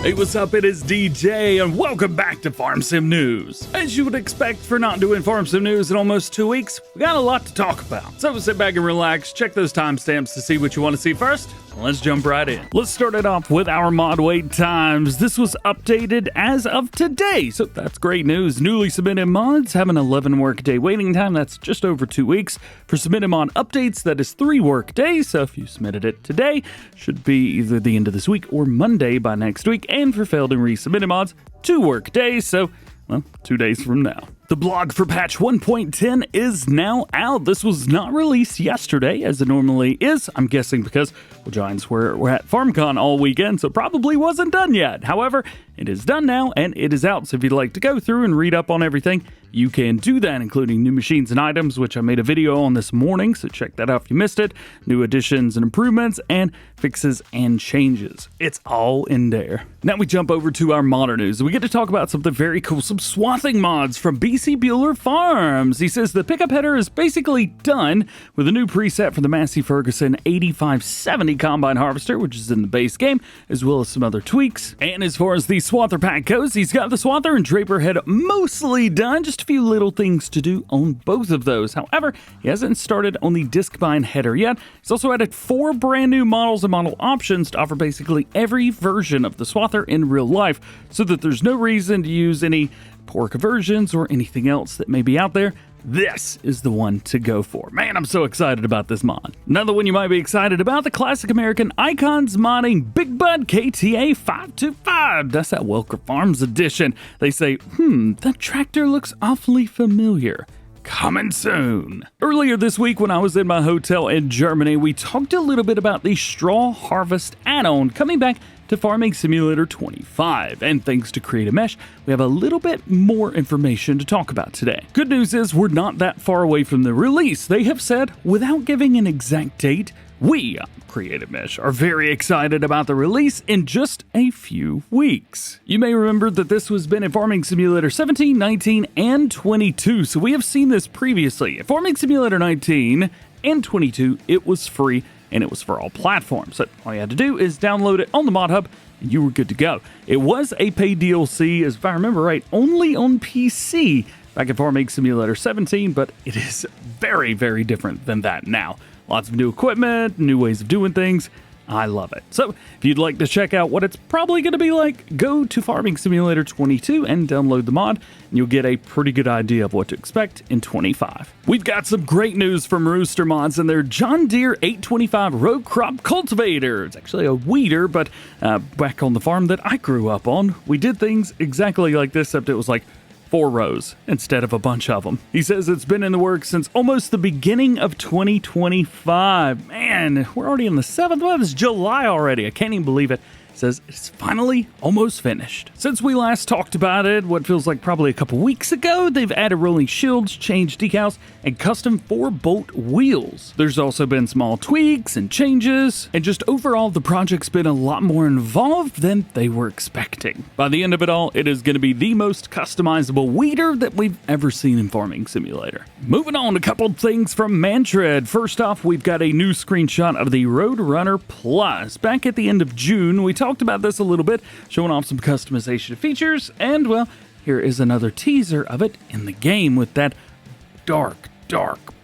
Hey, what's up? It is DJ, and welcome back to Farm Sim News. As you would expect for not doing Farm Sim News in almost 2 weeks, we got a lot to talk about. So sit back and relax, check those timestamps to see what you want to see first. Let's jump right in. Let's start it off with our mod wait times. This was updated as of today, so that's great news. Newly submitted mods have an 11 workday waiting time. That's just over 2 weeks. For submitted mod updates, that is 3 work days. So if you submitted it today, should be either the end of this week or Monday by next week. And for failed and resubmitted mods, 2 work days. So, well, 2 days from now. The blog for patch 1.10 is now out. This was not released yesterday as it normally is. I'm guessing because Giants were at FarmCon all weekend, so probably wasn't done yet. However, it is done now and it is out. So if you'd like to go through and read up on everything, you can do that, including new machines and items, which I made a video on this morning, so check that out if you missed it. New additions and improvements, and fixes and changes. It's all in there. Now we jump over to our modder news, and we get to talk about something very cool, some swathing mods from BC Bueller Farms. He says the pickup header is basically done with a new preset for the Massey Ferguson 8570 combine harvester, which is in the base game, as well as some other tweaks. And as far as the Swather Pack goes, he's got the Swather and Draper head mostly done, just a few little things to do on both of those. However, he hasn't started on the disc bind header yet. He's also added 4 brand new models and model options to offer basically every version of the Swather in real life, so that there's no reason to use any poor conversions or anything else that may be out there. This is the one to go for. Man, I'm so excited about this mod. Another one you might be excited about, the Classic American Icons modding Big Bud KTA 525. That's that Welker Farms edition. They say, that tractor looks awfully familiar. Coming soon. Earlier this week when I was in my hotel in Germany, we talked a little bit about the Straw Harvest add-on coming back to Farming Simulator 25, and thanks to Creative Mesh, we have a little bit more information to talk about today. Good news is we're not that far away from the release. They have said, without giving an exact date, we, Creative Mesh, are very excited about the release in just a few weeks. You may remember that this has been in Farming Simulator 17, 19, and 22, so we have seen this previously. In Farming Simulator 19 and 22, it was free, and it was for all platforms. So all you had to do is download it on the Mod Hub, and you were good to go. It was a paid DLC, as if I remember right, only on PC back in Farming Simulator 17, but it is very, very different than that now. Lots of new equipment, new ways of doing things. I love it. So if you'd like to check out what it's probably going to be like, go to Farming Simulator 22 and download the mod, and you'll get a pretty good idea of what to expect in 25. We've got some great news from Rooster Mods and their John Deere 825 row crop cultivator. It's actually a weeder, but back on the farm that I grew up on, we did things exactly like this, except it was like 4 rows instead of a bunch of them. He says it's been in the works since almost the beginning of 2025. Man, we're already in the 7th month. It's July already. I can't even believe it. Says it's finally almost finished. Since we last talked about it, what feels like probably a couple weeks ago, they've added rolling shields, changed decals, and custom 4-bolt wheels. There's also been small tweaks and changes, and just overall, the project's been a lot more involved than they were expecting. By the end of it all, it is going to be the most customizable weeder that we've ever seen in Farming Simulator. Moving on, a couple things from Mantred. First off, we've got a new screenshot of the Roadrunner Plus. Back at the end of June, we talked about this a little bit, showing off some customization features, and well, here is another teaser of it in the game with that dark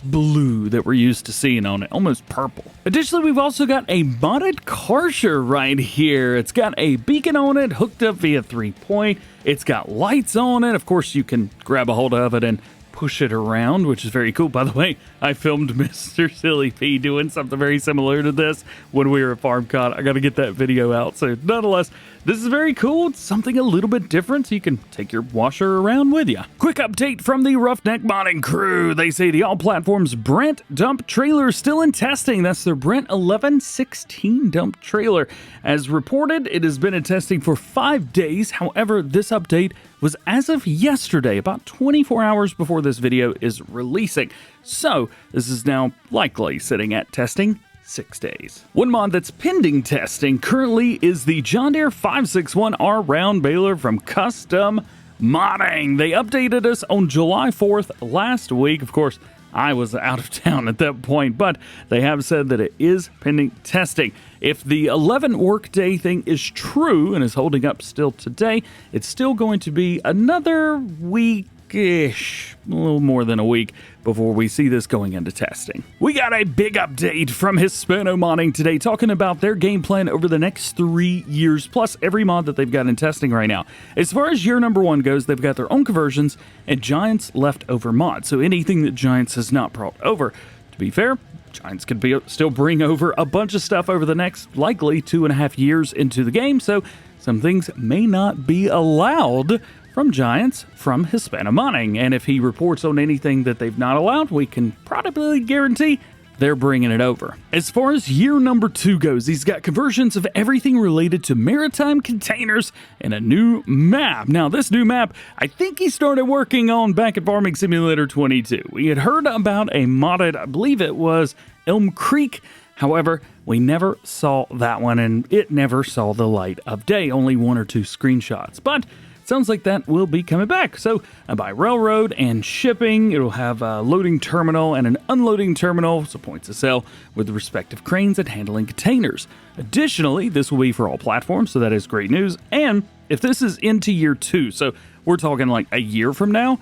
blue that we're used to seeing on it, almost purple. Additionally, we've also got a modded Karcher right here. It's got a beacon on it, hooked up via 3-point. It's got lights on it. Of course, you can grab a hold of it and push it around, which is very cool. By the way, I filmed Mr. Silly P doing something very similar to this when we were at FarmCon. I got to get that video out. So nonetheless, this is very cool. It's something a little bit different, so you can take your washer around with you. Quick update from the Roughneck modding crew. They say the all platforms Brandt dump trailer is still in testing. That's their Brandt 1116 dump trailer. As reported, it has been in testing for 5 days. However, this update was as of yesterday, about 24 hours before this video is releasing. So this is now likely sitting at testing 6 days. One mod that's pending testing currently is the John Deere 561R Round Baler from Custom Modding. They updated us on July 4th last week. Of course, I was out of town at that point, but they have said that it is pending testing. If the 11 workday thing is true and is holding up still today, it's still going to be another week-ish, a little more than a week, before we see this going into testing. We got a big update from Hispano modding today, talking about their game plan over the next 3 years, plus every mod that they've got in testing right now. As far as year number 1 goes, they've got their own conversions and Giants leftover mods, so anything that Giants has not brought over. To be fair, Giants could still bring over a bunch of stuff over the next, likely, 2.5 years into the game, so some things may not be allowed from Giants from Hispano modding, and if he reports on anything that they've not allowed, we can probably guarantee they're bringing it over. As far as year number 2 goes, he's got conversions of everything related to maritime containers and a new map. Now, this new map, I think he started working on back at Farming Simulator 22. We had heard about a modded, I believe it was Elm Creek. However, we never saw that one, and it never saw the light of day, only 1 or 2 screenshots. But sounds like that will be coming back. So by railroad and shipping, it'll have a loading terminal and an unloading terminal, so points of sale with the respective cranes and handling containers. Additionally, this will be for all platforms, so that is great news. And if this is into year 2, so we're talking like a year from now,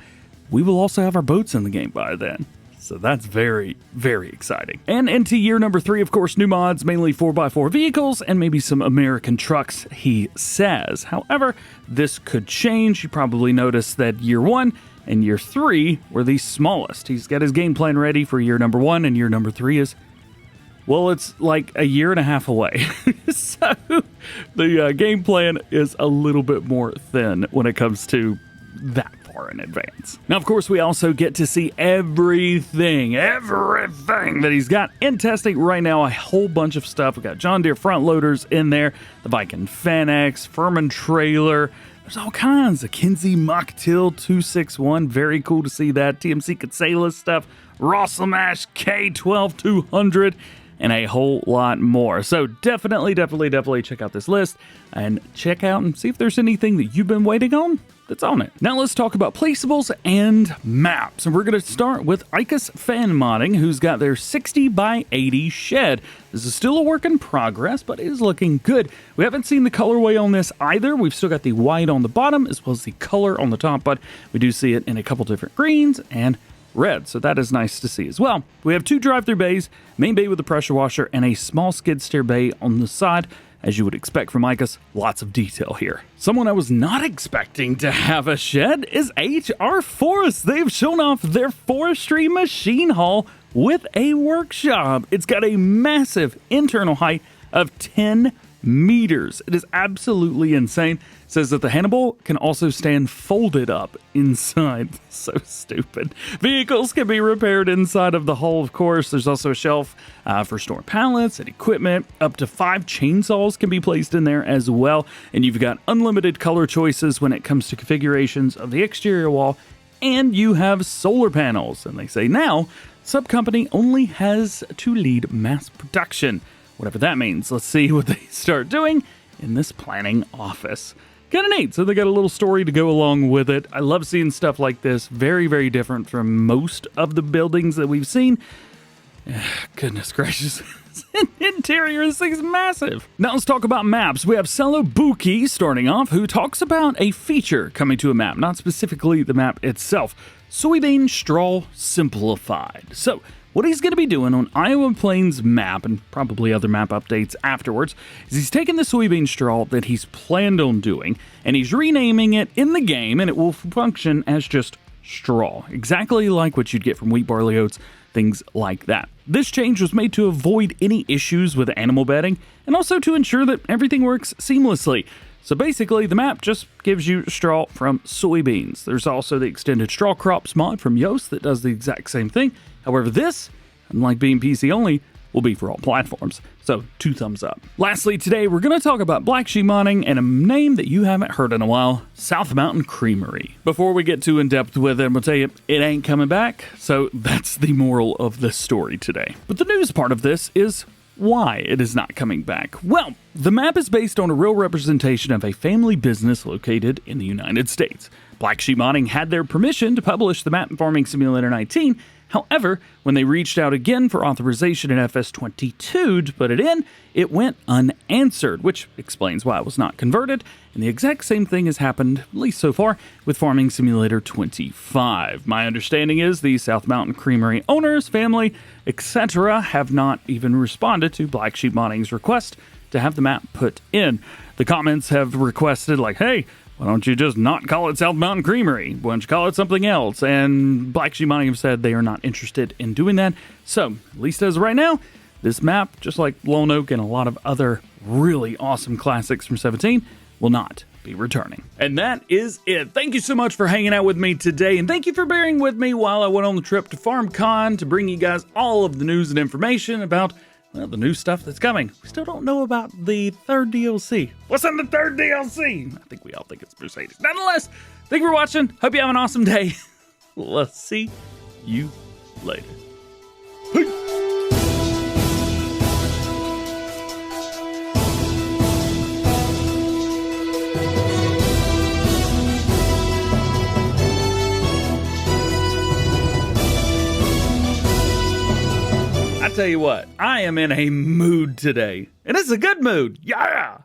we will also have our boats in the game by then. So that's very, very exciting. And into year number 3, of course, new mods, mainly 4x4 vehicles and maybe some American trucks, he says. However, this could change. You probably noticed that year 1 and year 3 were the smallest. He's got his game plan ready for year number 1, and year number 3 is, well, it's like a year and a half away. So the game plan is a little bit more thin when it comes to that far in advance. Now, of course, we also get to see everything that he's got in testing right now. A whole bunch of stuff. We got John Deere front loaders in there, the Viking Fanex, Furman trailer. There's all kinds. of Kinsey Mocktail 261. Very cool to see that. TMC Kinsella stuff. Rossamash K12200. And a whole lot more. So definitely check out this list and check out and see if there's anything that you've been waiting on that's on it. Now let's talk about placeables and maps. And we're going to start with Icus Fan Modding, who's got their 60x80 shed. This is still a work in progress, but it is looking good. We haven't seen the colorway on this either. We've still got the white on the bottom as well as the color on the top, but we do see it in a couple different greens and red, so that is nice to see as well. We have 2 drive-through bays, main bay with a pressure washer, and a small skid steer bay on the side. As you would expect from Icus, lots of detail here. Someone I was not expecting to have a shed is HR Forest. They've shown off their forestry machine hall with a workshop. It's got a massive internal height of 10 meters. It is absolutely insane. It says that the Hannibal can also stand folded up inside. So stupid. Vehicles can be repaired inside of the hull, of course. There's also a shelf for storing pallets and equipment. Up to 5 chainsaws can be placed in there as well. And you've got unlimited color choices when it comes to configurations of the exterior wall. And you have solar panels. And they say now, Subcompany only has to lead mass production. Whatever that means. Let's see what they start doing in this planning office. Kind of neat. So they got a little story to go along with it. I love seeing stuff like this. Very, very different from most of the buildings that we've seen. Goodness gracious. Interior, this thing's massive. Now let's talk about maps. We have Cello Buki starting off, who talks about a feature coming to a map, not specifically the map itself. Soybean Straw Simplified. So what he's going to be doing on Iowa Plains map, and probably other map updates afterwards, is he's taking the soybean straw that he's planned on doing, and he's renaming it in the game, and it will function as just straw. Exactly like what you'd get from wheat, barley, oats, things like that. This change was made to avoid any issues with animal bedding, and also to ensure that everything works seamlessly. So basically, the map just gives you straw from soybeans. There's also the extended straw crops mod from Yoast that does the exact same thing. However, this, unlike being PC only, will be for all platforms. So 2 thumbs up. Lastly, today we're going to talk about black sheep modding and a name that you haven't heard in a while, South Mountain Creamery. Before we get too in depth with it, I'm going to tell you, it ain't coming back. So that's the moral of this story today. But the news part of this is why it is not coming back. Well, the map is based on a real representation of a family business located in the United States. Black Sheep Modding had their permission to publish the map in Farming Simulator 19. However, when they reached out again for authorization in FS22 to put it in, it went unanswered, which explains why it was not converted. And the exact same thing has happened, at least so far, with Farming Simulator 25. My understanding is the South Mountain Creamery owners, family, etc. have not even responded to Black Sheep Modding's request to have the map put in. The comments have requested, like, hey, why don't you just not call it South Mountain Creamery? Why don't you call it something else? And Black Sheep Modding have said they are not interested in doing that. So, at least as of right now, this map, just like Lone Oak and a lot of other really awesome classics from 17, will not be returning. And that is it. Thank you so much for hanging out with me today, and thank you for bearing with me while I went on the trip to FarmCon to bring you guys all of the news and information about, well, the new stuff that's coming. We still don't know about the third DLC. What's in the third DLC? I think we all think it's Mercedes. Nonetheless, thank you for watching. Hope you have an awesome day. We'll see you later. Peace. I tell you what, I am in a mood today, and it's a good mood. Yeah!